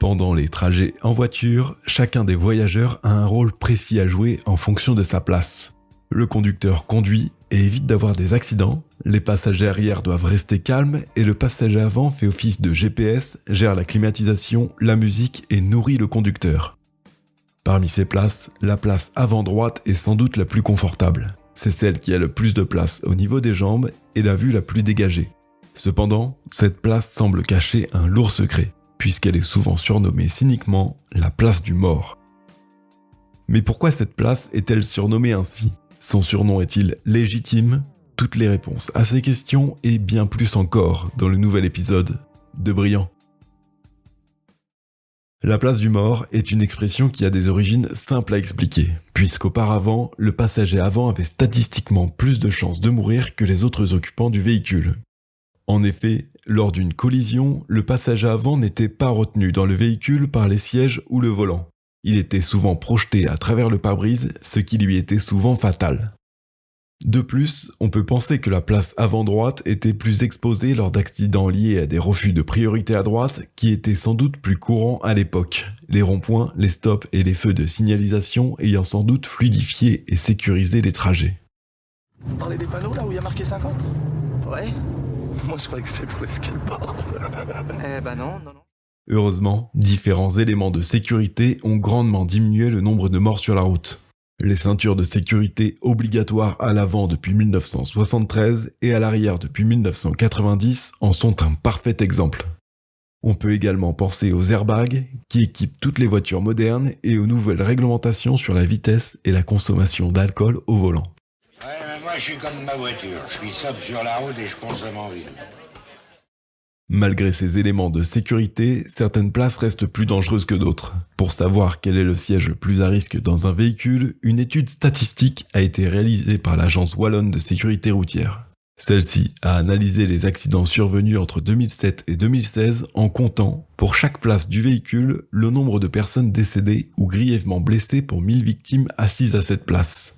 Pendant les trajets en voiture, chacun des voyageurs a un rôle précis à jouer en fonction de sa place. Le conducteur conduit et évite d'avoir des accidents, les passagers arrière doivent rester calmes et le passager avant fait office de GPS, gère la climatisation, la musique et nourrit le conducteur. Parmi ces places, la place avant droite est sans doute la plus confortable. C'est celle qui a le plus de place au niveau des jambes et la vue la plus dégagée. Cependant, cette place semble cacher un lourd secret, puisqu'elle est souvent surnommée cyniquement la place du mort. Mais pourquoi cette place est-elle surnommée ainsi ? Son surnom est-il légitime ? Toutes les réponses à ces questions et bien plus encore dans le nouvel épisode de Brillant. La place du mort est une expression qui a des origines simples à expliquer, puisqu'auparavant, le passager avant avait statistiquement plus de chances de mourir que les autres occupants du véhicule. En effet, lors d'une collision, le passager avant n'était pas retenu dans le véhicule par les sièges ou le volant. Il était souvent projeté à travers le pare-brise, ce qui lui était souvent fatal. De plus, on peut penser que la place avant droite était plus exposée lors d'accidents liés à des refus de priorité à droite qui étaient sans doute plus courants à l'époque, les ronds-points, les stops et les feux de signalisation ayant sans doute fluidifié et sécurisé les trajets. Vous parlez des panneaux là où il y a marqué 50 ? Ouais. Moi je croyais que c'était pour les skateboards. Non. Heureusement, différents éléments de sécurité ont grandement diminué le nombre de morts sur la route. Les ceintures de sécurité obligatoires à l'avant depuis 1973 et à l'arrière depuis 1990 en sont un parfait exemple. On peut également penser aux airbags qui équipent toutes les voitures modernes et aux nouvelles réglementations sur la vitesse et la consommation d'alcool au volant. Ouais, mais moi je suis comme ma voiture, je suis sobre sur la route et je consomme en ville. Malgré ces éléments de sécurité, certaines places restent plus dangereuses que d'autres. Pour savoir quel est le siège le plus à risque dans un véhicule, une étude statistique a été réalisée par l'Agence wallonne de sécurité routière. Celle-ci a analysé les accidents survenus entre 2007 et 2016 en comptant, pour chaque place du véhicule, le nombre de personnes décédées ou grièvement blessées pour 1000 victimes assises à cette place.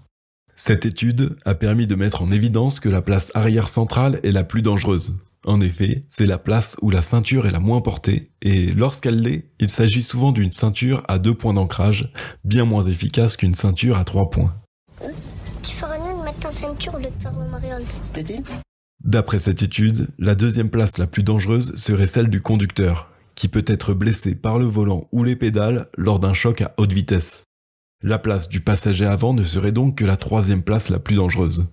Cette étude a permis de mettre en évidence que la place arrière centrale est la plus dangereuse. En effet, c'est la place où la ceinture est la moins portée, et lorsqu'elle l'est, il s'agit souvent d'une ceinture à 2 points d'ancrage, bien moins efficace qu'une ceinture à 3 points. Tu feras mieux de mettre ta ceinture au lieu de faire le mariole. Plaît-il ? D'après cette étude, la deuxième place la plus dangereuse serait celle du conducteur, qui peut être blessé par le volant ou les pédales lors d'un choc à haute vitesse. La place du passager avant ne serait donc que la troisième place la plus dangereuse.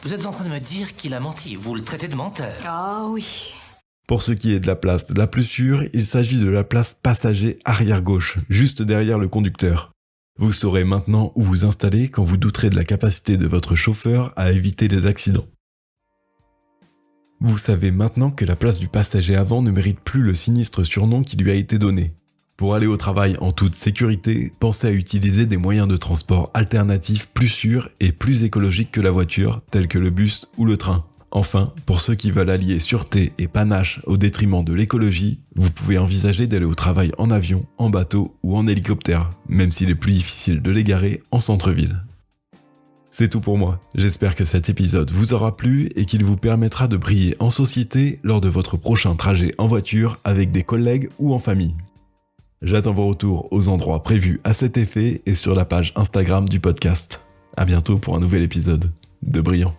Vous êtes en train de me dire qu'il a menti. Vous le traitez de menteur. Ah oui. Pour ce qui est de la place la plus sûre, il s'agit de la place passager arrière-gauche, juste derrière le conducteur. Vous saurez maintenant où vous installer quand vous douterez de la capacité de votre chauffeur à éviter les accidents. Vous savez maintenant que la place du passager avant ne mérite plus le sinistre surnom qui lui a été donné. Pour aller au travail en toute sécurité, pensez à utiliser des moyens de transport alternatifs plus sûrs et plus écologiques que la voiture, tels que le bus ou le train. Enfin, pour ceux qui veulent allier sûreté et panache au détriment de l'écologie, vous pouvez envisager d'aller au travail en avion, en bateau ou en hélicoptère, même s'il est plus difficile de les garer en centre-ville. C'est tout pour moi. J'espère que cet épisode vous aura plu et qu'il vous permettra de briller en société lors de votre prochain trajet en voiture avec des collègues ou en famille. J'attends vos retours aux endroits prévus à cet effet et sur la page Instagram du podcast. À bientôt pour un nouvel épisode de Brillant.